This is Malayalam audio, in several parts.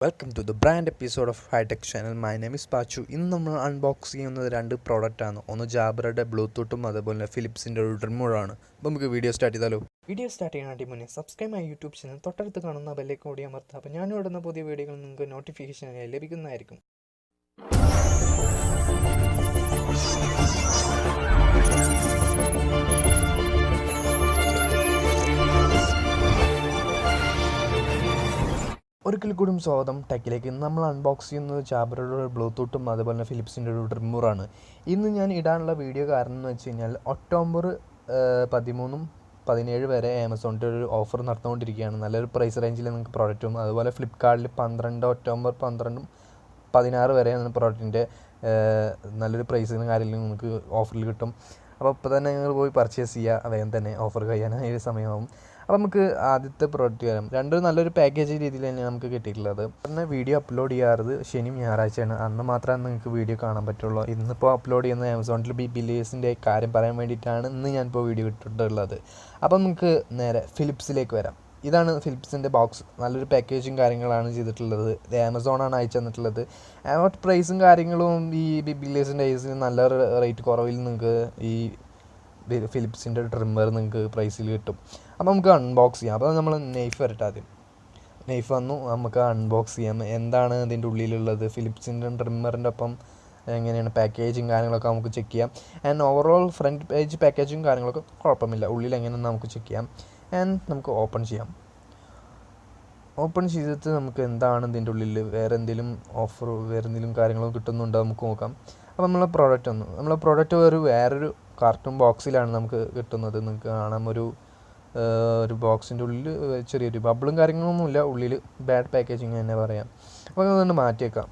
Welcome to the brand episode of hitech channel. My name is Pachu. ഇന്ന് നമ്മൾ അൺബോക്സ് ചെയ്യുന്നത് രണ്ട് പ്രോഡക്റ്റാണ്. ഒന്ന് ജാബ്രയുടെ ബ്ലൂടൂത്തും അതുപോലെ ഫിലിപ്സിൻ്റെ ഒരു ഡ്രിമ്മറാണ്. അപ്പോൾ നമുക്ക് വീഡിയോ സ്റ്റാർട്ട് ചെയ്താലോ. വീഡിയോ സ്റ്റാർട്ട് ചെയ്യാനായിട്ട് മുന്നേ സബ്സ്ക്രൈബ് മൈ യൂട്യൂബ് ചാനൽ, തൊട്ടടുത്ത് കാണുന്ന ബെല്ലേക്ക് കൂടി അമർത്തുക. അപ്പോൾ ഞാൻ ഇടുന്ന പുതിയ വീഡിയോകൾ നിങ്ങൾക്ക് നോട്ടിഫിക്കേഷനായി ലഭിക്കുന്നതായിരിക്കും. ഒരിക്കൽ കൂടി സ്വാഗതം ടെക്കിലേക്ക്. നമ്മൾ അൺബോക്സ് ചെയ്യുന്നത് ജാബ്രയുടെ ബ്ലൂടൂത്തും അതുപോലെ തന്നെ ഫിലിപ്സിൻ്റെ ഒരു ഡ്രിമ്മറാണ്. ഇന്ന് ഞാൻ ഇടാനുള്ള വീഡിയോ കാരണം എന്ന് വെച്ച് കഴിഞ്ഞാൽ ഒക്ടോബർ 13-17 വരെ ആമസോണിൻ്റെ ഒരു ഓഫർ നടന്നുകൊണ്ടിരിക്കുകയാണ്. നല്ലൊരു പ്രൈസ് റേഞ്ചിൽ നിങ്ങൾക്ക് പ്രോഡക്റ്റും, അതുപോലെ ഫ്ലിപ്കാർട്ടിൽ ഒക്ടോബർ 12-16 വരെയാണ് പ്രോഡക്റ്റിൻ്റെ നല്ലൊരു പ്രൈസിനും കാര്യങ്ങളും നിങ്ങൾക്ക് ഓഫറിൽ കിട്ടും. അപ്പോൾ ഇപ്പോൾ തന്നെ നിങ്ങൾ പോയി പർച്ചേസ് ചെയ്യുക, വേഗം തന്നെ ഓഫർ കഴിയാനായ സമയമാകും. അപ്പോൾ നമുക്ക് ആദ്യത്തെ പ്രോഡക്റ്റ് വരാം. രണ്ടും നല്ലൊരു പാക്കേജ് രീതിയിൽ തന്നെ നമുക്ക് കിട്ടിയിട്ടുള്ളത്. പിന്നെ വീഡിയോ അപ്ലോഡ് ചെയ്യാറ് ശനിയും ഞായറാഴ്ചയാണ്. അന്ന് മാത്രമേ നിങ്ങൾക്ക് വീഡിയോ കാണാൻ പറ്റുള്ളൂ. ഇന്നിപ്പോൾ അപ്ലോഡ് ചെയ്യുന്നത് ആമസോണിൽ ബില്ലേഴ്സിൻ്റെ കാര്യം പറയാൻ വേണ്ടിയിട്ടാണ് ഇന്ന് ഞാനിപ്പോൾ വീഡിയോ ഇട്ടിട്ടുള്ളത്. അപ്പോൾ നമുക്ക് നേരെ ഫിലിപ്സിലേക്ക് വരാം. ഇതാണ് ഫിലിപ്സിൻ്റെ ബോക്സ്. നല്ലൊരു പാക്കേജും കാര്യങ്ങളാണ് ചെയ്തിട്ടുള്ളത്. ഇത് ആമസോണാണ് അയച്ചു തന്നിട്ടുള്ളത്. പ്രൈസും കാര്യങ്ങളും ഈ ബില്ലേഴ്സിൻ്റെ കേസിൽ നല്ല റേറ്റ് കുറവിൽ നിങ്ങൾക്ക് ഈ ഫിലിപ്സിൻ്റെ ട്രിമ്മർ നിങ്ങൾക്ക് പ്രൈസിൽ കിട്ടും. അപ്പോൾ നമുക്ക് അൺബോക്സ് ചെയ്യാം. അപ്പോൾ നമ്മൾ നൈഫ് വരട്ടെ. ആദ്യം നൈഫ് വന്നു, നമുക്ക് അൺബോക്സ് ചെയ്യാം. എന്താണ് ഇതിൻ്റെ ഉള്ളിലുള്ളത്, ഫിലിപ്സിൻ്റെ ട്രിമ്മറിൻ്റെ ഒപ്പം എങ്ങനെയാണ് പാക്കേജും കാര്യങ്ങളൊക്കെ നമുക്ക് ചെക്ക് ചെയ്യാം. ആൻഡ് ഓവറോൾ ഫ്രണ്ട് പേജ് പാക്കേജും കാര്യങ്ങളൊക്കെ കുഴപ്പമില്ല. ഉള്ളിൽ എങ്ങനെയെന്ന് നമുക്ക് ചെക്ക് ചെയ്യാം. ആൻഡ് നമുക്ക് ഓപ്പൺ ചെയ്യാം. ഓപ്പൺ ചെയ്തിട്ട് നമുക്ക് എന്താണ് ഇതിൻ്റെ ഉള്ളിൽ, വേറെ എന്തെങ്കിലും ഓഫർ വേറെ എന്തെങ്കിലും കാര്യങ്ങളോ കിട്ടുന്നുണ്ടോ നമുക്ക് നോക്കാം. അപ്പോൾ നമ്മളെ പ്രോഡക്റ്റ് വേറൊരു കാർട്ടൂൺ ബോക്സിലാണ് നമുക്ക് കിട്ടുന്നത്. നിങ്ങൾക്ക് കാണാം, ഒരു ബോക്സിൻ്റെ ഉള്ളിൽ ചെറിയൊരു ബബിളും കാര്യങ്ങളൊന്നുമില്ല. ഉള്ളിൽ ബാഡ് പാക്കേജിങ് തന്നെ പറയാം. അപ്പോൾ അതുകൊണ്ട് മാറ്റിയേക്കാം.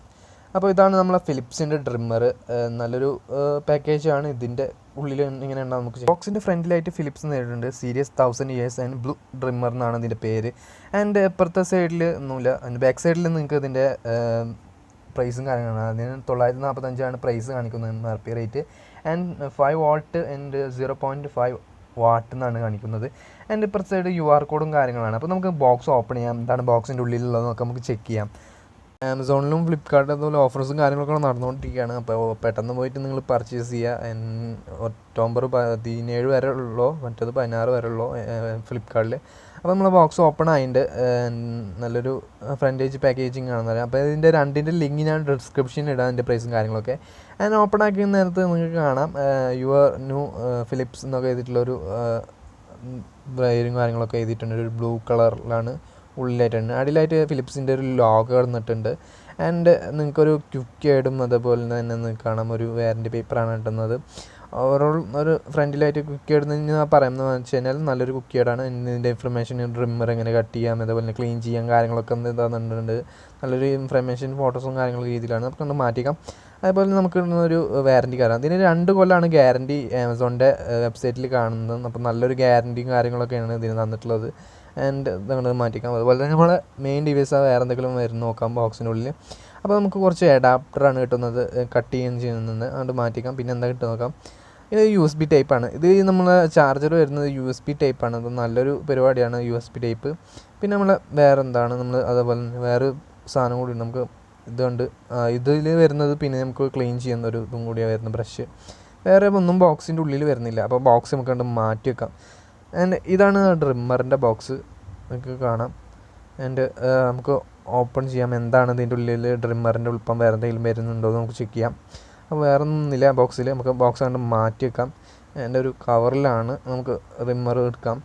അപ്പോൾ ഇതാണ് നമ്മളെ ഫിലിപ്സിൻ്റെ ഡ്രിമ്മർ. നല്ലൊരു പാക്കേജാണ്. ഇതിൻ്റെ ഉള്ളിൽ ഇങ്ങനെ ഉണ്ടാവും. നമുക്ക് ബോക്സിൻ്റെ ഫ്രണ്ടിലായിട്ട് ഫിലിപ്സ് നേരിട്ടുണ്ട്. സീരീസ് 1000 years ആൻഡ് ബ്ലൂ ഡ്രിമ്മർ എന്നാണ് ഇതിൻ്റെ പേര്. ആൻഡ് ഇപ്പുറത്തെ സൈഡിൽ ഒന്നുമില്ല. അതിൻ്റെ ബാക്ക് സൈഡിൽ നിങ്ങൾക്ക് ഇതിൻ്റെ പ്രൈസും കാര്യങ്ങളാണ്. അതിന് 945 പ്രൈസ് കാണിക്കുന്നത് MRP rate. And 5 what and 0.5 what എന്നാണ് കാണിക്കുന്നത്. ആൻഡ് ഇപ്പുറത്തെ സൈഡ് QR കോഡും കാര്യങ്ങളാണ്. അപ്പോൾ നമുക്ക് ബോക്സ് ഓപ്പൺ ചെയ്യാം. എന്താണ് ബോക്സിൻ്റെ ഉള്ളിലുള്ളതെന്നൊക്കെ നമുക്ക് ചെക്ക് ചെയ്യാം. ആമസോണിലും ഫ്ലിപ്കാർട്ടിലും അതുപോലെ ഓഫേഴ്സും കാര്യങ്ങളൊക്കെ നടന്നുകൊണ്ടിരിക്കുകയാണ്. അപ്പോൾ പെട്ടെന്ന് പോയിട്ട് നിങ്ങൾ പർച്ചേസ് ചെയ്യുക. ഒക്ടോബർ 17 വരെ ഉള്ളൂ, മറ്റേത് 16 വരെ ഉള്ളൂ ഫ്ലിപ്കാർട്ടിൽ. അപ്പോൾ നമ്മൾ ബോക്സ് ഓപ്പൺ ആയിട്ട് നല്ലൊരു ഫ്രണ്ടേജ് പാക്കേജിങ് ആണെന്ന് പറയാം. അപ്പോൾ ഇതിൻ്റെ രണ്ടിൻ്റെ ലിങ്ക് ഞാൻ ഡിസ്ക്രിപ്ഷനിൽ ഇടാം, അതിൻ്റെ പ്രൈസും കാര്യങ്ങളൊക്കെ. ആൻഡ് ഓപ്പൺ ആക്കിയ നേരത്ത് നിങ്ങൾക്ക് കാണാം യുവർ ന്യൂ ഫിലിപ്സ് എന്നൊക്കെ എഴുതിയിട്ടുള്ളൊരു ബ്രൈരും കാര്യങ്ങളൊക്കെ എഴുതിയിട്ടുണ്ട്. ഒരു ബ്ലൂ കളറിലാണ് ഉള്ളിലായിട്ടുണ്ട്. അടിയിലായിട്ട് ഫിലിപ്സിൻ്റെ ഒരു ലോഗോ കിടന്നിട്ടുണ്ട്. ആൻഡ് നിങ്ങൾക്കൊരു ക്വിക്ക് ഗൈഡും അതുപോലെ തന്നെ നിങ്ങൾക്ക് കാണാം ഒരു വാറൻറ്റി പേപ്പറാണ് കിട്ടുന്നത്. ഓവറോൾ ഒരു ഫ്രണ്ടിലായിട്ട് കുക്ക് ഗൈഡ് പറയുന്നത് വെച്ച് കഴിഞ്ഞാൽ നല്ലൊരു കുക്ക് ഗൈഡാണ്. ഇതിൻ്റെ ഇൻഫർമേഷൻ, ഡ്രിമ്മർ എങ്ങനെ കട്ട് ചെയ്യാം, അതുപോലെ ക്ലീൻ ചെയ്യാൻ കാര്യങ്ങളൊക്കെ തന്നിട്ടുണ്ട്. നല്ലൊരു ഇൻഫർമേഷൻ, ഫോട്ടോസും കാര്യങ്ങളും രീതിയിലാണ്. നമുക്ക് മാറ്റിക്കാം. അതുപോലെ നമുക്ക് ഒരു വാറൻറ്റി കാര്യം. അതിന് 2 കൊല്ലമാണ് ഗ്യാരൻറ്റി ആമസോണിൻ്റെ വെബ്സൈറ്റിൽ കാണുന്നത്. അപ്പോൾ നല്ലൊരു ഗ്യാരൻറ്റിയും കാര്യങ്ങളൊക്കെയാണ് ഇതിന് തന്നിട്ടുള്ളത്. ആൻഡ് നമ്മൾ മാറ്റിക്കാം. അതുപോലെ തന്നെ നമ്മളെ മെയിൻ ഡിവൈസ് വേറെ എന്തെങ്കിലും വരുന്ന നോക്കാം ബോക്സിൻ്റെ ഉള്ളിൽ. അപ്പോൾ നമുക്ക് കുറച്ച് അഡാപ്റ്ററാണ് കിട്ടുന്നത്, കട്ട് ചെയ്യുന്നത്. അതുകൊണ്ട് മാറ്റിക്കാം. പിന്നെ എന്താ കിട്ടുക നോക്കാം. ഇത് USB ടൈപ്പാണ്. ഇത് നമ്മൾ ചാർജർ വരുന്നത് USB ടൈപ്പാണ്. അത് നല്ലൊരു പരിപാടിയാണ് USB ടൈപ്പ്. പിന്നെ നമ്മൾ വേറെ എന്താണ് അതേപോലെ തന്നെ വേറെ സാധനം കൂടി നമുക്ക് ഇതുണ്ട്. ഇതിൽ വരുന്നത് പിന്നെ നമുക്ക് ക്ലീൻ ചെയ്യുന്ന ഒരു ഇതും കൂടിയാണ് വരുന്നത്, ബ്രഷ്. വേറെ ഒന്നും ബോക്സിൻ്റെ ഉള്ളിൽ വരുന്നില്ല. അപ്പോൾ ബോക്സ് നമുക്ക് കണ്ട് മാറ്റി വെക്കാം. ആൻഡ് ഇതാണ് ഡ്രിമ്മറിൻ്റെ ബോക്സ്, നിങ്ങൾക്ക് കാണാം. ആൻഡ് നമുക്ക് ഓപ്പൺ ചെയ്യാം. എന്താണ് ഇതിൻ്റെ ഉള്ളിൽ, ഡ്രിമ്മറിൻ്റെ ഉൾപ്പം വേറെ എന്തെങ്കിലും വരുന്നുണ്ടോ എന്ന് നമുക്ക് ചെക്ക് ചെയ്യാം. അപ്പോൾ വേറെ ഒന്നുമില്ല ബോക്സിൽ. നമുക്ക് ബോക്സ് കണ്ട് മാറ്റി വെക്കാം. അതിൻ്റെ ഒരു കവറിലാണ് നമുക്ക് റിമ്മർ എടുക്കാം.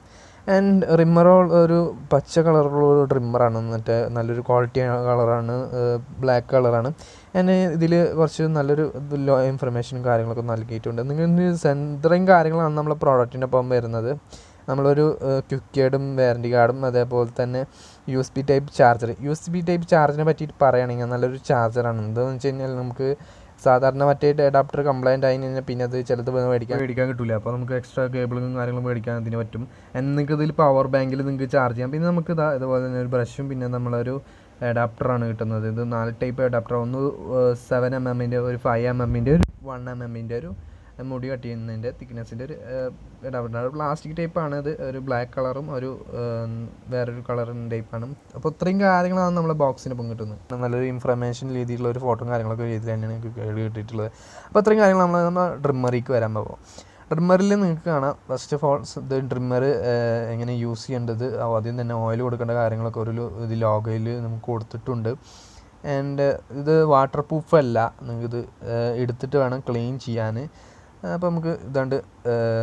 ആൻഡ് റിമ്മർ ഒരു പച്ച കളറുള്ള ഒരു ഡ്രിമ്മറാണ്. മറ്റേ നല്ലൊരു ക്വാളിറ്റി കളറാണ്, ബ്ലാക്ക് കളറാണ്. ആൻഡ് ഇതിൽ കുറച്ച് നല്ലൊരു ഇൻഫർമേഷനും കാര്യങ്ങളൊക്കെ നൽകിയിട്ടുണ്ട്. നിങ്ങൾ സെൻറ്ററിങ് കാര്യങ്ങളാണ് നമ്മളെ പ്രോഡക്റ്റിൻ്റെ ഒപ്പം വരുന്നത്. നമ്മളൊരു ക്വിക്ക് ഗൈഡും വാറൻറ്റി കാർഡും അതേപോലെ തന്നെ USB type charger. USB type ചാർജറിനെ പറ്റിയിട്ട് പറയുകയാണെങ്കിൽ നല്ലൊരു ചാർജറാണ്. എന്താണെന്ന് വെച്ച് കഴിഞ്ഞാൽ നമുക്ക് സാധാരണ മറ്റേ അഡാപ്റ്റർ കംപ്ലൈൻറ്റ് ആയി കഴിഞ്ഞാൽ പിന്നെ അത് ചിലത് മേടിക്കാൻ കിട്ടില്ല. അപ്പോൾ നമുക്ക് എക്സ്ട്രാ കേബിളും കാര്യങ്ങളും മേടിക്കാൻ അതിന് പറ്റും. നിങ്ങൾക്ക് ഇതിൽ പവർ ബാങ്കിൽ നിങ്ങൾക്ക് ചാർജ് ചെയ്യാം. പിന്നെ നമുക്ക് ഇതുപോലെ തന്നെ ഒരു ബ്രഷും പിന്നെ നമ്മളൊരു അഡാപ്റ്ററാണ് കിട്ടുന്നത്. ഇത് 4 ടൈപ്പ് അഡാപ്റ്റർ. ഒന്ന് 7mm, ഒരു 5mm, ഒരു 1mm, ഒരു മുടി കട്ട് ചെയ്യുന്നതിൻ്റെ തിക്നെസ്സിൻ്റെ ഒരു ഇടപെടുന്നത്. പ്ലാസ്റ്റിക് ടൈപ്പാണ് ഇത്, ഒരു ബ്ലാക്ക് കളറും ഒരു വേറൊരു കളറും ടൈപ്പാണ്. അപ്പോൾ ഇത്രയും കാര്യങ്ങളാണ് നമ്മളെ ബോക്സിനൊപ്പം കിട്ടുന്നത്. നല്ലൊരു ഇൻഫർമേഷൻ രീതിയിലുള്ള ഒരു ഫോട്ടോ കാര്യങ്ങളൊക്കെ രീതിയിൽ തന്നെയാണ് എനിക്ക് കിട്ടിയിട്ടുള്ളത്. അപ്പോൾ ഇത്രയും കാര്യങ്ങൾ നമ്മൾ ട്രിമ്മറിലേക്ക് വരാൻ പോകും. ട്രിമ്മറിൽ നിങ്ങൾക്ക് കാണാം ഫസ്റ്റ് ഓഫ് ഓൾ ഇത് ട്രിമ്മർ എങ്ങനെ യൂസ് ചെയ്യേണ്ടത്, ആദ്യം തന്നെ ഓയിൽ കൊടുക്കേണ്ട കാര്യങ്ങളൊക്കെ ഒരു ഇത് ലോഗോയിൽ നമുക്ക് കൊടുത്തിട്ടുണ്ട്. ആൻഡ് ഇത് വാട്ടർ പ്രൂഫ് അല്ല, നിങ്ങൾക്കിത് എടുത്തിട്ട് വേണം ക്ലീൻ ചെയ്യാൻ. അപ്പോൾ നമുക്ക് ഇതാണ്ട്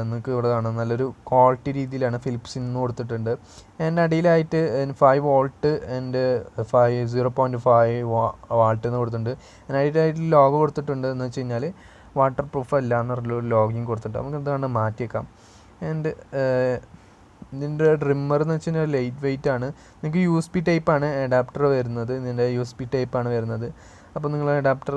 നിങ്ങൾക്ക് ഇവിടെ കാണാം നല്ലൊരു ക്വാളിറ്റി രീതിയിലാണ് ഫിലിപ്സിൽ നിന്ന് കൊടുത്തിട്ടുണ്ട്. ആൻഡ് അടിയിലായിട്ട് 5 വോൾട്ട് ആൻഡ് 0.5 വാൾട്ട് എന്ന് കൊടുത്തിട്ടുണ്ട്. അടിയിലായിട്ട് ലോഗോ കൊടുത്തിട്ടുണ്ട് എന്ന് വെച്ച് കഴിഞ്ഞാൽ വാട്ടർ പ്രൂഫ് അല്ല എന്നൊരു ലോഗിങ് കൊടുത്തിട്ട് നമുക്ക് എന്താണ് മാറ്റിയേക്കാം. ആൻഡ് ഇതിൻ്റെ ട്രിമ്മർ എന്ന് വെച്ച് കഴിഞ്ഞാൽ ലൈറ്റ് വെയിറ്റ് ആണ്. നിങ്ങൾക്ക് USB ടൈപ്പാണ് അഡാപ്റ്റർ വരുന്നത്, ഇതിൻ്റെ USB ടൈപ്പാണ് വരുന്നത്. അപ്പോൾ നിങ്ങൾ അഡാപ്റ്റർ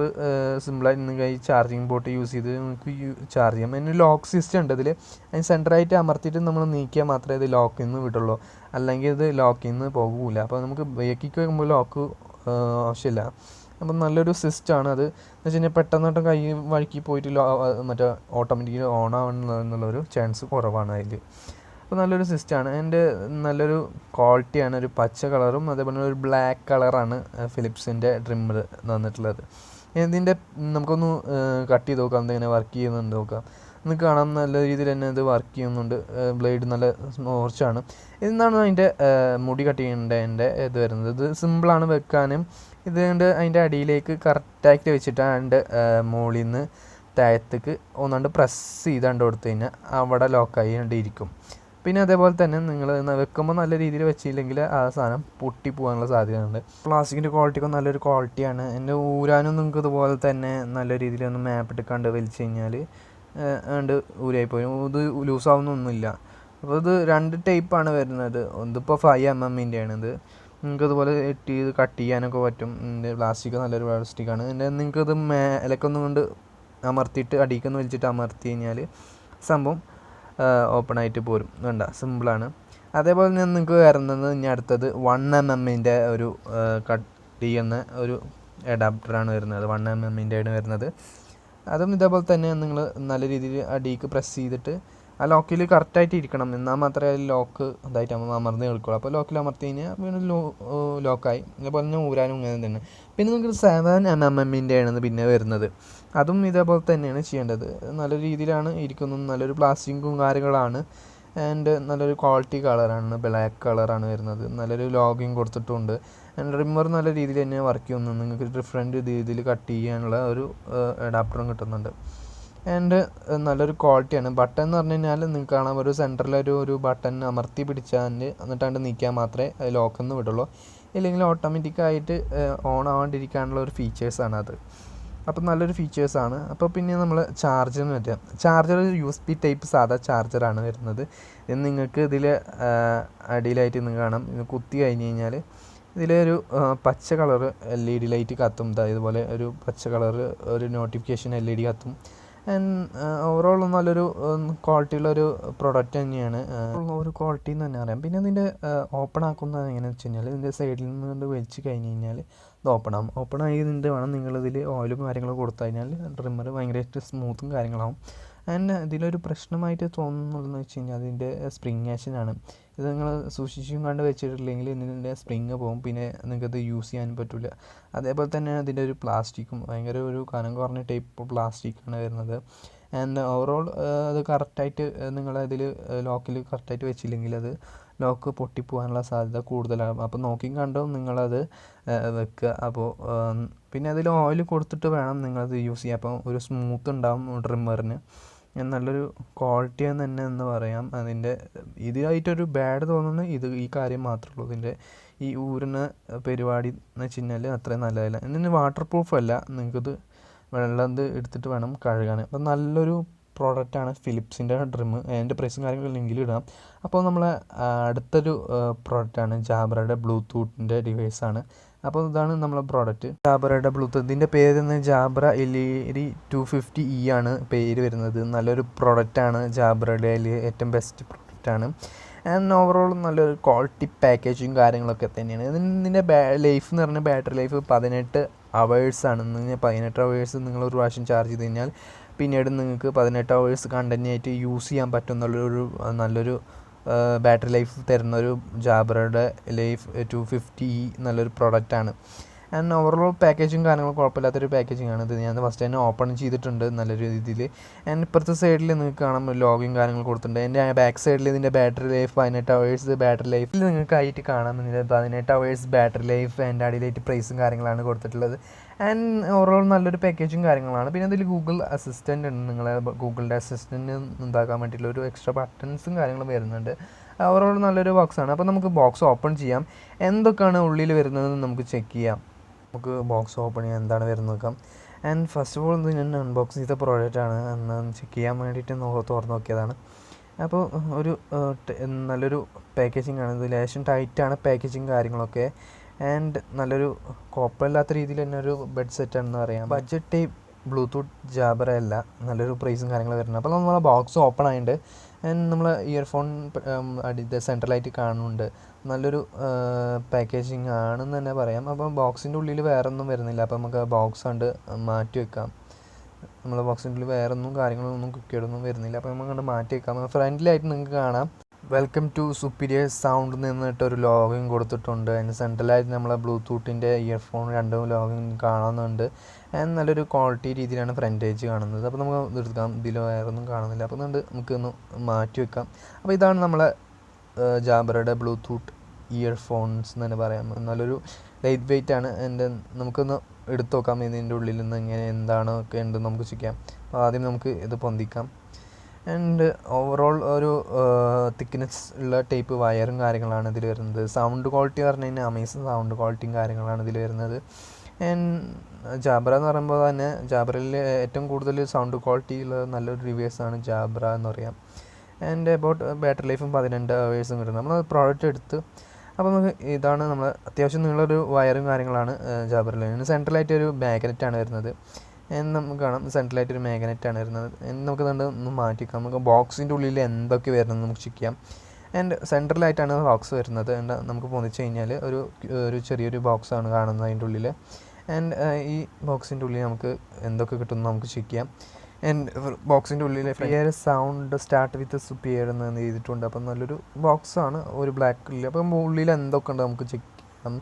സിമ്പിളായി നിങ്ങൾക്ക് ഈ ചാർജിങ് പോർട്ട് യൂസ് ചെയ്ത് നിങ്ങൾക്ക് ചാർജ് ചെയ്യാം. അതിന് ലോക്ക് സിസ്റ്റം ഉണ്ട് ഇതിൽ. അതിന് സെൻറ്ററായിട്ട് അമർത്തിയിട്ട് നമ്മൾ നീക്കിയാൽ മാത്രമേ ഇത് ലോക്കിൽ നിന്ന് വിടുള്ളൂ, അല്ലെങ്കിൽ ഇത് ലോക്കിൽ നിന്ന് പോകില്ല. അപ്പോൾ നമുക്ക് ബേക്കിക്ക് വെക്കുമ്പോൾ ലോക്ക് ആവശ്യമില്ല. അപ്പം നല്ലൊരു സിസ്റ്റമാണ് അത്. എന്ന് വെച്ച് കഴിഞ്ഞാൽ പെട്ടെന്നോട്ട് കൈ വഴുക്കി പോയിട്ട് മറ്റേ ഓട്ടോമാറ്റിക്കലി ഓൺ ആവണമെന്നുള്ളൊരു ചാൻസ് കുറവാണ് അതിൽ. അപ്പോൾ നല്ലൊരു സിസ്റ്റമാണ്. അതിൻ്റെ നല്ലൊരു ക്വാളിറ്റിയാണ്, ഒരു പച്ച കളറും അതേപോലെ ഒരു ബ്ലാക്ക് കളറാണ് ഫിലിപ്സിൻ്റെ ട്രിമ്മർ തന്നിട്ടുള്ളത്. ഇതിൻ്റെ നമുക്കൊന്ന് കട്ട് ചെയ്ത് നോക്കാം, എന്തെങ്ങനെ വർക്ക് ചെയ്യുന്നുണ്ട് നോക്കാം. നിങ്ങൾക്ക് കാണാം നല്ല രീതിയിൽ തന്നെ ഇത് വർക്ക് ചെയ്യുന്നുണ്ട്. ബ്ലേഡ് നല്ല മോർച്ചാണ്. ഇതെന്നാണ് അതിൻ്റെ മുടി കട്ട് ചെയ്യേണ്ടതിൻ്റെ ഇത് വരുന്നത്. ഇത് സിമ്പിളാണ് വെക്കാനും. ഇതുകൊണ്ട് അതിൻ്റെ അടിയിലേക്ക് കറക്റ്റായിട്ട് വെച്ചിട്ട് അതിൻ്റെ മുകളിൽ നിന്ന് താഴത്തേക്ക് ഒന്നാണ്ട് പ്രസ് ചെയ്താണ്ട് കൊടുത്തു കഴിഞ്ഞാൽ അവിടെ ലോക്കായി ഇരിക്കും. പിന്നെ അതേപോലെ തന്നെ നിങ്ങൾ വെക്കുമ്പോൾ നല്ല രീതിയിൽ വെച്ചില്ലെങ്കിൽ ആ സാധനം പൊട്ടി പോകാനുള്ള സാധ്യതയുണ്ട്. പ്ലാസ്റ്റിക്കിൻ്റെ ക്വാളിറ്റിക്ക് നല്ലൊരു ക്വാളിറ്റിയാണ്. എൻ്റെ ഊരാനും നിങ്ങൾക്ക് ഇതുപോലെ തന്നെ നല്ല രീതിയിൽ ഒന്ന് മാപ്പ് എടുക്കാണ്ട് വലിച്ചു കഴിഞ്ഞാൽ ഉണ്ട് ഊരായിപ്പോയി. ഇത് ലൂസാവുന്നൊന്നുമില്ല. അപ്പോൾ ഇത് 2 ടൈപ്പാണ് വരുന്നത്. ഇതിപ്പോൾ 5 mm ആണ്. ഇത് നിങ്ങൾക്ക് ഇതുപോലെ കട്ട് ചെയ്യാനൊക്കെ പറ്റും. ഇതിൻ്റെ പ്ലാസ്റ്റിക് നല്ലൊരു പ്ലാസ്റ്റിക്കാണ്. ഇതിൻ്റെ നിങ്ങൾക്കിത് മേലക്കൊന്നും കൊണ്ട് അമർത്തിയിട്ട് അടിക്കൊന്ന് വലിച്ചിട്ട് അമർത്തി കഴിഞ്ഞാൽ സംഭവം ഓപ്പണായിട്ട് പോരും. വേണ്ട, സിമ്പിളാണ്. അതേപോലെ തന്നെ നിങ്ങൾക്ക് വരുന്നത് ഇനി അടുത്തത് 1 mm ഒരു കട്ട് ചെയ്യുന്ന ഒരു അഡാപ്റ്ററാണ് വരുന്നത്. 1 mm ആണ് വരുന്നത്. അതും ഇതേപോലെ തന്നെ നിങ്ങൾ നല്ല രീതിയിൽ അടിക്ക് പ്രസ് ചെയ്തിട്ട് ആ ലോക്കിൽ കറക്റ്റായിട്ട് ഇരിക്കണം, എന്നാൽ മാത്രമേ ലോക്ക് ഇതായിട്ട് അമർന്ന് കേൾക്കുള്ളൂ. അപ്പോൾ ലോക്കിൽ അമർത്തി കഴിഞ്ഞാൽ വീണ്ടും ലോക്കായി. അതേപോലെ തന്നെ ഊരാനും ഇങ്ങനെ തന്നെ. പിന്നെ നിങ്ങൾക്ക് 7 mm ആണ് പിന്നെ വരുന്നത്. അതും ഇതേപോലെ തന്നെയാണ് ചെയ്യേണ്ടത്. നല്ല രീതിയിലാണ് ഇരിക്കുന്നത്. നല്ലൊരു പ്ലാസ്റ്റിക്കും കാര്യങ്ങളാണ്. ആൻഡ് നല്ലൊരു ക്വാളിറ്റി കളറാണ്, ബ്ലാക്ക് കളറാണ് വരുന്നത്. നല്ലൊരു ലോഗിങ് കൊടുത്തിട്ടുണ്ട്. ആൻഡ് ട്രിമ്മർ നല്ല രീതിയിൽ തന്നെ വർക്ക് ചെയ്യുന്നു. നിങ്ങൾക്ക് ഡിഫറെൻറ്റ് രീതിയിൽ കട്ട് ചെയ്യാനുള്ള ഒരു അഡാപ്റ്ററും കിട്ടുന്നുണ്ട്. ആൻഡ് നല്ലൊരു ക്വാളിറ്റിയാണ്. ബട്ടൺ എന്ന് പറഞ്ഞു കഴിഞ്ഞാൽ നിങ്ങൾക്ക് കാണാം ഒരു സെൻറ്ററിലൊരു ബട്ടൺ അമർത്തി പിടിച്ചാൽ എന്നിട്ടാണ്ട് നീക്കിയാൽ മാത്രമേ അത് ലോക്കിൽ നിന്ന് വിടുള്ളൂ, ഇല്ലെങ്കിൽ ഓട്ടോമാറ്റിക്കായിട്ട് ഓൺ ആവാണ്ടിരിക്കാനുള്ള ഒരു ഫീച്ചേഴ്സാണ് അത്. അപ്പോൾ നല്ലൊരു ഫീച്ചേഴ്സാണ്. അപ്പോൾ പിന്നെ നമ്മൾ ചാർജറിന് പറ്റുക. ചാർജർ USB ടൈപ്പ് സാധാ ചാർജറാണ് വരുന്നത്. ഇത് നിങ്ങൾക്ക് ഇതിൽ അടിയിലായിട്ട് നിങ്ങൾക്ക് കാണാം, ഇത് കുത്തി കഴിഞ്ഞ് കഴിഞ്ഞാൽ ഇതിലൊരു പച്ച കളറ് LED ലൈറ്റ് കത്തും. ഇതുപോലെ ഒരു പച്ച കളറ് ഒരു നോട്ടിഫിക്കേഷൻ LED കത്തും. ആൻഡ് ഓവറോൾ നല്ലൊരു ക്വാളിറ്റിയുള്ളൊരു പ്രൊഡക്റ്റ് തന്നെയാണ്. ഒരു ക്വാളിറ്റി എന്ന് തന്നെ അറിയാം. പിന്നെ ഇതിൻ്റെ ഓപ്പൺ ആക്കുന്നത് എങ്ങനെയാണെന്ന് വെച്ച് കഴിഞ്ഞാൽ ഇതിൻ്റെ സൈഡിൽ നിന്ന് വലിച്ച് കഴിഞ്ഞ് കഴിഞ്ഞാൽ ഇത് ഓപ്പൺ ആയതിൻ്റെ വേണം നിങ്ങളിതിൽ ഓയിലും കാര്യങ്ങളൊക്കെ കൊടുത്തു കഴിഞ്ഞാൽ ട്രിമ്മർ ഭയങ്കരമായിട്ട് സ്മൂത്തും കാര്യങ്ങളാവും. ആൻഡ് ഇതിലൊരു പ്രശ്നമായിട്ട് തോന്നുന്നതെന്ന് വെച്ച് കഴിഞ്ഞാൽ അതിൻ്റെ സ്പ്രിങ് ആക്ഷനാണ്. ഇത് നിങ്ങൾ സൂക്ഷിച്ചും കണ്ട് വെച്ചിട്ടില്ലെങ്കിൽ ഇതിൻ്റെ സ്പ്രിങ് പോകും, പിന്നെ നിങ്ങൾക്കത് യൂസ് ചെയ്യാനും പറ്റില്ല. അതേപോലെ തന്നെ അതിൻ്റെ ഒരു പ്ലാസ്റ്റിക്കും ഭയങ്കര ഒരു കനം കുറഞ്ഞ ടൈപ്പ് പ്ലാസ്റ്റിക്കാണ് വരുന്നത്. ആൻഡ് ഓവറോൾ അത് കറക്റ്റായിട്ട് നിങ്ങളതിൽ ലോക്കിൽ കറക്റ്റായിട്ട് വെച്ചില്ലെങ്കിൽ അത് ലോക്ക് പൊട്ടിപ്പോകാനുള്ള സാധ്യത കൂടുതലാണ്. അപ്പോൾ നോക്കിയും കണ്ടും നിങ്ങളത് വെക്കുക. അപ്പോൾ പിന്നെ അതിൽ ഓയിൽ കൊടുത്തിട്ട് വേണം നിങ്ങളത് യൂസ് ചെയ്യാം. അപ്പോൾ ഒരു സ്മൂത്ത് ഉണ്ടാവും ട്രിമ്മറിന്. നല്ലൊരു ക്വാളിറ്റി തന്നെ എന്ന് പറയാം. അതിൻ്റെ ഇതായിട്ടൊരു ബാഡ് തോന്നുന്നത് ഈ കാര്യം മാത്രമേ ഉള്ളൂ. ഇതിൻ്റെ ഈ ഊരുന്ന പരിപാടി എന്ന് വെച്ച് കഴിഞ്ഞാൽ അത്രയും നല്ലതല്ല. ഇതിന് വാട്ടർ പ്രൂഫ് അല്ല, നിങ്ങൾക്കിത് വെള്ളം എടുത്തിട്ട് വേണം കഴുകാൻ. അപ്പോൾ നല്ലൊരു പ്രോഡക്റ്റാണ് ഫിലിപ്സിൻ്റെ ട്രിം. അതിൻ്റെ പ്രൈസും കാര്യങ്ങളും ലിങ്കിൽ ഇടാം. അപ്പോൾ നമ്മളെ അടുത്തൊരു പ്രോഡക്റ്റാണ് ജാബ്രയുടെ ബ്ലൂടൂത്തിൻ്റെ ഡിവൈസാണ്. അപ്പോൾ ഇതാണ് നമ്മളെ പ്രോഡക്റ്റ്, ജാബ്രയുടെ ബ്ലൂടൂത്ത്. ഇതിൻ്റെ പേര് തന്നെ ജാബ്ര elike 250E ആണ് പേര് വരുന്നത്. നല്ലൊരു പ്രോഡക്റ്റാണ്, ജാബ്രയുടെ ഏറ്റവും ബെസ്റ്റ് പ്രോഡക്റ്റാണ്. ആൻഡ് ഓവറോൾ നല്ലൊരു ക്വാളിറ്റി പാക്കേജിങ് കാര്യങ്ങളൊക്കെ തന്നെയാണ്. ഇതിൻ്റെ ലൈഫ് എന്ന് പറഞ്ഞാൽ ബാറ്ററി ലൈഫ് 18 hours ആണ്. 18 hours നിങ്ങൾ ഒരു പ്രാവശ്യം ചാർജ് ചെയ്ത് കഴിഞ്ഞാൽ പിന്നീട് നിങ്ങൾക്ക് 18 hours കണ്ടിന്യൂ യൂസ് ചെയ്യാൻ പറ്റുന്നുള്ളൊരു നല്ലൊരു ബാറ്ററി ലൈഫ് തരുന്നൊരു ജാബ്രയുടെ ലൈഫ് 250 നല്ലൊരു പ്രൊഡക്റ്റാണ്. ആൻഡ് ഓവറോൾ പാക്കേജിങ് കാര്യങ്ങളും കുഴപ്പമില്ലാത്തൊരു പാക്കേജിങ് ആണ് ഇത്. ഞാൻ ഫസ്റ്റ് തന്നെ ഓപ്പൺ ചെയ്തിട്ടുണ്ട് നല്ല രീതിയിൽ. ആൻഡ് ഇപ്പുറത്തെ സൈഡിൽ നിങ്ങൾക്ക് കാണാം ലോഗിങ് കാര്യങ്ങൾ കൊടുത്തിട്ടുണ്ട്. എൻ്റെ ബാക്ക് സൈഡിൽ ഇതിൻ്റെ ബാറ്ററി ലൈഫ് 18 hours ബാറ്ററി ലൈഫിൽ നിങ്ങൾക്കായിട്ട് കാണാം. ഇതിൻ്റെ 18 hours ബാറ്ററി ലൈഫ് ആൻഡ് അടിയിലായിട്ട് പ്രൈസും കാര്യങ്ങളാണ് കൊടുത്തിട്ടുള്ളത്. ആൻഡ് ഓവറോൾ നല്ലൊരു പാക്കേജും കാര്യങ്ങളാണ്. പിന്നെ ഇതിൽ ഗൂഗിൾ അസിസ്റ്റൻ്റ് ഉണ്ട്. നിങ്ങളെ ഗൂഗിളിൻ്റെ അസിസ്റ്റൻറ്റ് ഉണ്ടാക്കാൻ വേണ്ടിയിട്ടുള്ള ഒരു എക്സ്ട്രാ ബട്ടൺസും കാര്യങ്ങളും വരുന്നുണ്ട്. ഓവറോൾ നല്ലൊരു ബോക്സാണ്. അപ്പോൾ നമുക്ക് ബോക്സ് ഓപ്പൺ ചെയ്യാം. എന്തൊക്കെയാണ് ഉള്ളിൽ വരുന്നതെന്ന് നമുക്ക് ചെക്ക് ചെയ്യാം. നമുക്ക് ബോക്സ് ഓപ്പൺ ചെയ്യാൻ എന്താണ് വരുന്നത് നോക്കാം. ആൻഡ് ഫസ്റ്റ് ഓഫ് ഓൾ ഇത് ഞാൻ അൺബോക്സ് ചെയ്ത പ്രോഡക്റ്റാണ്. എന്ന് ചെക്ക് ചെയ്യാൻ വേണ്ടിയിട്ട് തുറന്ന് നോക്കിയതാണ്. അപ്പോൾ ഒരു നല്ലൊരു പാക്കേജിങ് ആണ്. ഇത് ലേശം ടൈറ്റാണ് പാക്കേജിങ് കാര്യങ്ങളൊക്കെ. ആൻഡ് നല്ലൊരു കുഴപ്പമില്ലാത്ത രീതിയിൽ തന്നെ ഒരു ബെഡ് സെറ്റാണെന്ന് പറയാം. ബഡ്ജറ്റ് ടൈപ്പ് ബ്ലൂടൂത്ത് ജാബ്ര അല്ല, നല്ലൊരു പ്രൈസും കാര്യങ്ങളും വരുന്നത്. അപ്പോൾ നമ്മൾ ബോക്സ് ഓപ്പൺ ആയിട്ടുണ്ട്. ആൻഡ് നമ്മൾ ഇയർഫോൺ സെൻട്രലായിട്ട് കാണുന്നുണ്ട്. നല്ലൊരു പാക്കേജിങ് ആണെന്ന് തന്നെ പറയാം. അപ്പം ബോക്സിൻ്റെ ഉള്ളിൽ വേറെ ഒന്നും വരുന്നില്ല. അപ്പോൾ നമുക്ക് ബോക്സ് കണ്ട് മാറ്റി വെക്കാം. നമ്മൾ ബോക്സിൻ്റെ ഉള്ളിൽ വേറെ ഒന്നും കാര്യങ്ങളൊന്നും കുക്കിയൊന്നും വരുന്നില്ല. അപ്പോൾ നമുക്ക് കണ്ട് മാറ്റി വെക്കാം. ഫ്രണ്ടിലായിട്ട് നിങ്ങൾക്ക് കാണാം വെൽക്കം ടു സുപ്പീരിയർ സൗണ്ട് നിന്നിട്ടൊരു ലോഗിൻ കൊടുത്തിട്ടുണ്ട്. അതിന് സെൻട്രലായിട്ട് നമ്മളെ ബ്ലൂടൂത്തിൻ്റെ ഇയർഫോൺ രണ്ടും ലോഗിൻ കാണുന്നുണ്ട്. ആൻഡ് നല്ലൊരു ക്വാളിറ്റി രീതിയിലാണ് ഫ്രണ്ടേജ് കാണുന്നത്. അപ്പോൾ നമുക്ക് എടുക്കാം. ഇതിൽ വേറെ ഒന്നും കാണുന്നില്ല. അപ്പോൾ നമുക്കൊന്ന് മാറ്റി വെക്കാം. അപ്പോൾ ഇതാണ് നമ്മളെ ജാബ്രയുടെ ബ്ലൂടൂത്ത് ഇയർഫോൺസ് എന്ന് തന്നെ പറയാം. നല്ലൊരു ലൈറ്റ് വെയിറ്റ് ആണ്. ആൻഡ് നമുക്കൊന്ന് എടുത്തു നോക്കാം ഇതിൻ്റെ ഉള്ളിൽ നിന്ന് എങ്ങനെ എന്താണോ ഒക്കെ ഉണ്ടെന്ന് നമുക്ക് ചെയ്യാം. അപ്പോൾ ആദ്യം നമുക്ക് ഇത് പൊന്തിക്കാം. ആൻഡ് ഓവറോൾ ഒരു തിക്നെസ് ഉള്ള ടൈപ്പ് വയറും കാര്യങ്ങളാണ് ഇതിൽ വരുന്നത്. സൗണ്ട് ക്വാളിറ്റി പറഞ്ഞു കഴിഞ്ഞാൽ അമേസിങ് സൗണ്ട് ക്വാളിറ്റിയും കാര്യങ്ങളാണ് ഇതിൽ വരുന്നത്. ആൻഡ് ജാബ്ര എന്ന് പറയുമ്പോൾ തന്നെ ജാബ്രയിൽ ഏറ്റവും കൂടുതൽ സൗണ്ട് ക്വാളിറ്റി ഉള്ള നല്ലൊരു റിവ്യൂസാണ് ജാബ്ര എന്ന് പറയാം. ആൻഡ് അബൌട്ട് ബാറ്ററി ലൈഫും 12 hours കിട്ടും. നമ്മൾ പ്രോഡക്റ്റ് എടുത്ത് അപ്പോൾ നമുക്ക് ഇതാണ് നമ്മൾ അത്യാവശ്യം നിങ്ങളൊരു വയറും കാര്യങ്ങളാണ് ജാബ്രയിൽ. ഇതിന് സെൻട്രലായിട്ട് ഒരു മാഗ്നറ്റാണ് വരുന്നത്. നമുക്ക് കാണാം സെൻട്രലായിട്ടൊരു മാഗ്നറ്റാണ് വരുന്നത്. നമുക്ക് ഒന്ന് മാറ്റിക്കാം. നമുക്ക് ബോക്സിൻ്റെ ഉള്ളിൽ എന്തൊക്കെ വരുന്നത് നമുക്ക് ചെക്ക് ചെയ്യാം. ആൻഡ് സെൻട്രലായിട്ടാണ് ബോക്സ് വരുന്നത്. ആൻഡ് നമുക്ക് പൊന്നിച്ച് കഴിഞ്ഞാൽ ഒരു ചെറിയൊരു ബോക്സാണ് കാണുന്നത് അതിൻ്റെ ഉള്ളിൽ. ആൻഡ് ഈ ബോക്സിൻ്റെ ഉള്ളിൽ നമുക്ക് എന്തൊക്കെ കിട്ടുമെന്ന് നമുക്ക് ചെക്ക് ചെയ്യാം. ആൻഡ് ബോക്സിൻ്റെ ഉള്ളിൽ ഫിയർ സൗണ്ട് സ്റ്റാർട്ട് വിത്ത് സുപ്പിയർ എന്ന് എഴുതിയിട്ടുണ്ട്. അപ്പം നല്ലൊരു ബോക്സാണ്, ഒരു ബ്ലാക്കിൽ. അപ്പം ഉള്ളിൽ എന്തൊക്കെ ഉണ്ട് നമുക്ക് ചെക്ക് ചെയ്യാം.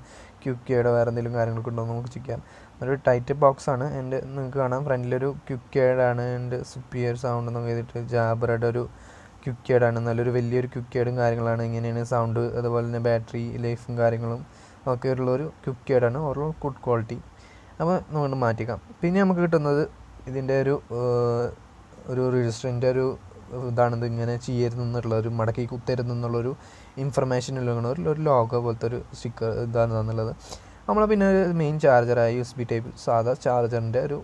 ക്യുക്കിയുടെ വേറെ എന്തെങ്കിലും കാര്യങ്ങളൊക്കെ ഉണ്ടോ നമുക്ക് ചെക്ക് ചെയ്യാം. ഒരു ടൈറ്റ് ബോക്സാണ്. ആൻഡ് നിങ്ങൾക്ക് കാണാം ഫ്രണ്ടിലൊരു ക്യുക്കേഡാണ്. ആൻഡ് സുപ്പിയർ സൗണ്ട് എന്നൊക്കെ എഴുതിയിട്ട് ജാബ്രയുടെ ഒരു ക്യുക്കേഡാണ്. നല്ലൊരു വലിയൊരു ക്യുക്കേഡും കാര്യങ്ങളാണ്. ഇങ്ങനെയാണ് സൗണ്ട്, അതുപോലെ തന്നെ ബാറ്ററി ലൈഫും കാര്യങ്ങളും ഒക്കെ ഉള്ളൊരു ക്യുക്കേഡാണ്. ഓരോ ഗുഡ് ക്വാളിറ്റി. അപ്പോൾ നമുക്ക് മാറ്റിക്കാം. പിന്നെ നമുക്ക് കിട്ടുന്നത് ഇതിൻ്റെ ഒരു രജിസ്റ്ററിൻ്റെ ഒരു ഇതാണിത്. ഇങ്ങനെ ചെയ്യരുതെന്നുള്ള ഒരു മടക്കി കുത്തരുതെന്നുള്ളൊരു ഇൻഫർമേഷൻ ഉള്ള ഒരു ലോഗോ പോലത്തെ ഒരു സ്റ്റിക്കർ ഇതാണ് തന്നുള്ളത്. നമ്മൾ പിന്നെ ഒരു മെയിൻ ചാർജറായ USB ടൈപ്പ് സാധാ ചാർജറിൻ്റെ ഒരു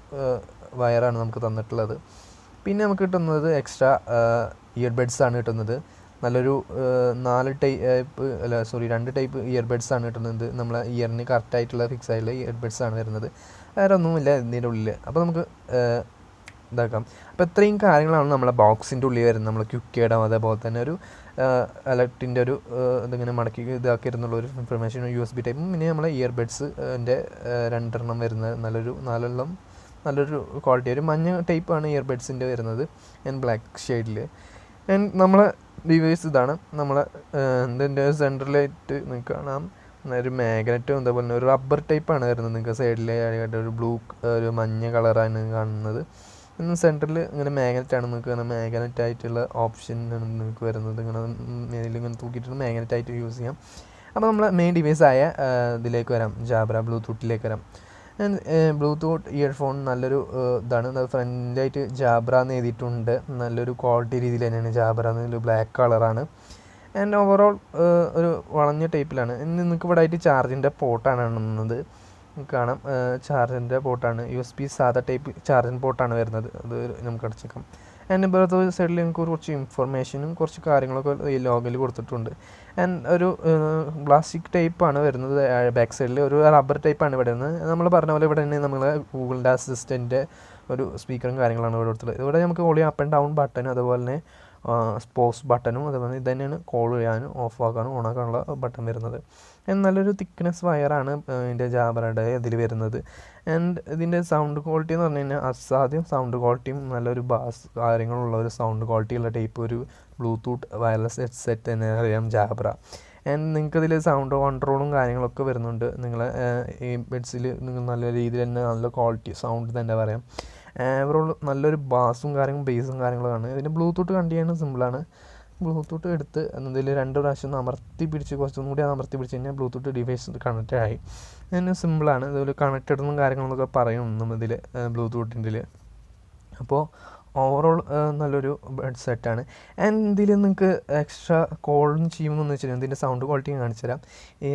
വയറാണ് നമുക്ക് തന്നിട്ടുള്ളത്. പിന്നെ നമുക്ക് കിട്ടുന്നത് എക്സ്ട്രാ ഇയർബഡ്സാണ് കിട്ടുന്നത്. നല്ലൊരു 2 ടൈപ്പ് ഇയർബഡ്സാണ് കിട്ടുന്നത്. നമ്മളെ ഇയറിന് കറക്റ്റായിട്ടുള്ള ഫിക്സ് ആയിട്ടുള്ള ഇയർബഡ്സാണ് വരുന്നത്. വേറെ ഒന്നുമില്ല ഇതിൻ്റെ ഉള്ളിൽ. അപ്പോൾ നമുക്ക് ഇതാക്കാം. അപ്പോൾ ഇത്രയും കാര്യങ്ങളാണ് നമ്മളെ ബോക്സിൻ്റെ ഉള്ളിൽ വരുന്നത്. നമ്മൾ ക്യുക്കേഡാം, അതേപോലെ തന്നെ ഒരു ഇലക്ട്രിൻ്റെ ഒരു ഇതിങ്ങനെ മടക്കി ഇതാക്കിയിരുന്നുള്ള ഒരു ഇൻഫർമേഷൻ USB ടൈപ്പും. പിന്നെ നമ്മളെ ഇയർബഡ്സിൻ്റെ 2 വരുന്നത് നല്ലൊരു ക്വാളിറ്റി, ഒരു മഞ്ഞ ടൈപ്പാണ് ഇയർബഡ്സിൻ്റെ വരുന്നത്. ആൻഡ് ബ്ലാക്ക് ഷെയ്ഡിൽ. ആൻഡ് നമ്മളെ ഡിവൈസ് ഇതാണ്. നമ്മളെ ഇതിൻ്റെ സെൻട്രലായിട്ട് നിങ്ങൾക്ക് കാണാം ഒരു മാഗ്നറ്റും അതേപോലെ തന്നെ ഒരു റബ്ബർ ടൈപ്പാണ് വരുന്നത്. നിങ്ങൾക്ക് സൈഡിലായിട്ട് ഒരു മഞ്ഞ കളറാണ് കാണുന്നത്. ഇന്ന് സെൻറ്ററിൽ ഇങ്ങനെ മാഗ്നറ്റാണ് നിങ്ങൾക്ക് മാഗ്നറ്റായിട്ടുള്ള ഓപ്ഷൻ ആണ് നിങ്ങൾക്ക് വരുന്നത്. ഇങ്ങനെ മേലിങ്ങനെ തൂക്കിയിട്ട് മാഗ്നറ്റായിട്ട് യൂസ് ചെയ്യാം. അപ്പോൾ നമ്മൾ മെയിൻ ഡിവൈസായ ഇതിലേക്ക് വരാം, ജാബ്ര ബ്ലൂടൂത്തിലേക്ക് വരാം. ബ്ലൂടൂത്ത് ഇയർഫോൺ നല്ലൊരു ഇതാണ്. ഫ്രണ്ടിലായിട്ട് ജാബ്ര എന്ന് എഴുതിയിട്ടുണ്ട്. നല്ലൊരു ക്വാളിറ്റി രീതിയിൽ തന്നെയാണ് ജാബ്ര എന്നൊരു ബ്ലാക്ക് കളറാണ്. ആൻഡ് ഓവറോൾ ഒരു വളഞ്ഞ ടൈപ്പിലാണ്. നിങ്ങൾക്ക് ഇവിടെ ആയിട്ട് ചാർജിൻ്റെ പോർട്ടാണ് കാണുന്നത്. കാണാം ചാർജിൻ്റെ പോർട്ടാണ്. USB സാധാ ടൈപ്പ് ചാർജിങ് പോർട്ടാണ് വരുന്നത്. അത് നമുക്ക് അടച്ചേക്കാം. ആൻഡ് ഇപ്പോഴത്തെ സൈഡിൽ നിങ്ങൾക്ക് കുറച്ച് ഇൻഫർമേഷനും കുറച്ച് കാര്യങ്ങളൊക്കെ ഈ ലോഗിൽ കൊടുത്തിട്ടുണ്ട്. ആൻഡ് ഒരു പ്ലാസ്റ്റിക് ടൈപ്പാണ് വരുന്നത് ബാക്ക് സൈഡിൽ. ഒരു റബ്ബർ ടൈപ്പാണ് ഇവിടെ വരുന്നത്. നമ്മൾ പറഞ്ഞ പോലെ ഇവിടെ തന്നെ നമ്മൾ ഗൂഗിളിൻ്റെ അസിസ്റ്റൻ്റെ ഒരു സ്പീക്കറും കാര്യങ്ങളാണ് ഇവിടെ കൊടുത്തിട്ടുള്ളത്. ഇവിടെ നമുക്ക് വോളിയം അപ്പ് ആൻഡ് ഡൗൺ ബട്ടനും അതുപോലെ തന്നെ പോസ് ബട്ടനും അതുപോലെ ഇത് തന്നെയാണ് കോൾ ചെയ്യാനും ഓഫ് ആക്കാനും ഓൺ ആക്കാനുള്ള ബട്ടൺ വരുന്നത്. നല്ലൊരു തിക്നെസ് വയറാണ് ഇതിൻ്റെ ജാബ്രയുടെ ഇതിൽ വരുന്നത്. ആൻഡ് ഇതിൻ്റെ സൗണ്ട് ക്വാളിറ്റി എന്ന് പറഞ്ഞു കഴിഞ്ഞാൽ അസാധ്യം സൗണ്ട് ക്വാളിറ്റിയും നല്ലൊരു ബാസ് കാര്യങ്ങളുള്ള ഒരു സൗണ്ട് ക്വാളിറ്റി ഉള്ള ടൈപ്പ് ഒരു ബ്ലൂടൂത്ത് വയർലെസ് ഹെഡ്സെറ്റ് തന്നെ അറിയാം ജാബ്ര. ആൻഡ് നിങ്ങൾക്കതിൽ സൗണ്ട് കൺട്രോളും കാര്യങ്ങളൊക്കെ വരുന്നുണ്ട്. നിങ്ങളെ ഈ ബെഡ്സിൽ നിങ്ങൾ നല്ല രീതിയിൽ തന്നെ നല്ല ക്വാളിറ്റി സൗണ്ട് തന്നെ പറയാം. ഓവറോൾ നല്ലൊരു ബാസും കാര്യങ്ങളും ബേസും കാര്യങ്ങളാണ്. ഇതിൻ്റെ ബ്ലൂടൂത്ത് കണ്ടു ചെയ്യാൻ സിമ്പിളാണ്. ബ്ലൂടൂത്ത് എടുത്ത് എന്നതിൽ 2 പ്രാവശ്യം ഒന്ന് അമർത്തി പിടിച്ച് കുറച്ചും കൂടി അമർത്തി പിടിച്ച് കഴിഞ്ഞാൽ ബ്ലൂടൂത്ത് ഡിവൈസ് കണക്റ്റ് ആയി. അതിന് സിമ്പിളാണ്. ഇതുപോലെ കണക്റ്റഡെന്നും കാര്യങ്ങളൊക്കെ പറയും ഇതിൽ ബ്ലൂടൂത്തിൻ്റെ. അപ്പോൾ ഓവറോൾ നല്ലൊരു ഹെഡ്സെറ്റാണ്. ആൻഡ് ഇതിൽ നിങ്ങൾക്ക് എക്സ്ട്രാ കോളും ചെയ്യുമെന്ന് വെച്ചിട്ടുണ്ടെങ്കിൽ ഇതിൻ്റെ സൗണ്ട് ക്വാളിറ്റി കാണിച്ചു തരാം.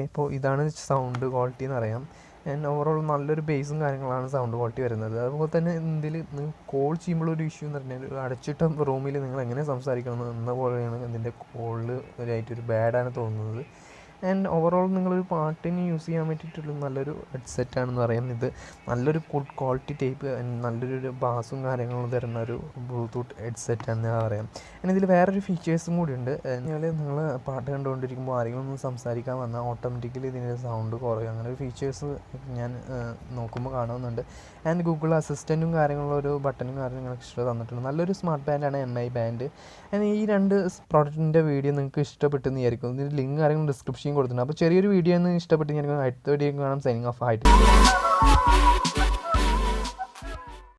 ഇപ്പോൾ ഇതാണ് സൗണ്ട് ക്വാളിറ്റി എന്ന് അറിയാം. ആൻഡ് ഓവറോൾ നല്ലൊരു ബേസും കാര്യങ്ങളാണ് സൗണ്ട് ക്വാളിറ്റി വരുന്നത്. അതുപോലെ തന്നെ ഇതിൽ നിങ്ങൾ കോൾ ചെയ്യുമ്പോൾ ഒരു ഇഷ്യൂ എന്ന് പറഞ്ഞാൽ ഒരു അടച്ചിട്ട റൂമിൽ നിങ്ങൾ എങ്ങനെ സംസാരിക്കണം എന്ന പോലെയാണ് ഇതിൻ്റെ കോളിൽ ഒരായിട്ടൊരു ബാഡാണ് തോന്നുന്നത്. ആൻഡ് ഓവറോൾ നിങ്ങളൊരു പാട്ടിന് യൂസ് ചെയ്യാൻ പറ്റിയിട്ടുള്ള നല്ലൊരു ഹെഡ്സെറ്റാണെന്ന് പറയാം. ഇത് നല്ലൊരു ഗുഡ് ക്വാളിറ്റി ടൈപ്പ് നല്ലൊരു ബാസും കാര്യങ്ങളും തരുന്ന ഒരു ബ്ലൂടൂത്ത് ഹെഡ്സെറ്റാണെന്ന് ഞാൻ പറയാം. പിന്നെ ഇതിൽ വേറൊരു ഫീച്ചേഴ്സും കൂടി ഉണ്ട്. എന്നാൽ നിങ്ങൾ പാട്ട് കണ്ടുകൊണ്ടിരിക്കുമ്പോൾ ആരെങ്കിലും ഒന്ന് സംസാരിക്കാൻ വന്നാൽ ഓട്ടോമാറ്റിക്കലി ഇതിൻ്റെ സൗണ്ട് കുറയും. അങ്ങനെ ഒരു ഫീച്ചേഴ്സ് ഞാൻ നോക്കുമ്പോൾ കാണുന്നുണ്ട്. ആൻഡ് ഗൂഗിൾ അസിസ്റ്റൻറ്റും കാര്യങ്ങളും ഒരു ബട്ടനും കാര്യങ്ങളും എക്സ്ട്രാ തന്നിട്ടുണ്ട്. നല്ലൊരു സ്മാർട്ട് ബാൻഡാണ് MI ബാൻഡ്. ആൻഡ് ഈ 2 പ്രോഡക്റ്റിൻ്റെ വീഡിയോ നിങ്ങൾക്ക് ഇഷ്ടപ്പെട്ടെന്ന് വിചാരിക്കും. ഇതിൻ്റെ ലിങ്ക് കാര്യങ്ങളും ഡിസ്ക്രിപ്ഷൻ കൊടുത്തിട്ടുണ്ട്. അപ്പോൾ ചെറിയൊരു വീഡിയോ ഒന്ന് ഇഷ്ടപ്പെട്ട് ഞാൻ അടുത്ത വീഡിയോ കാണാം. സൈനിങ് ഓഫ് ആയിട്ട്.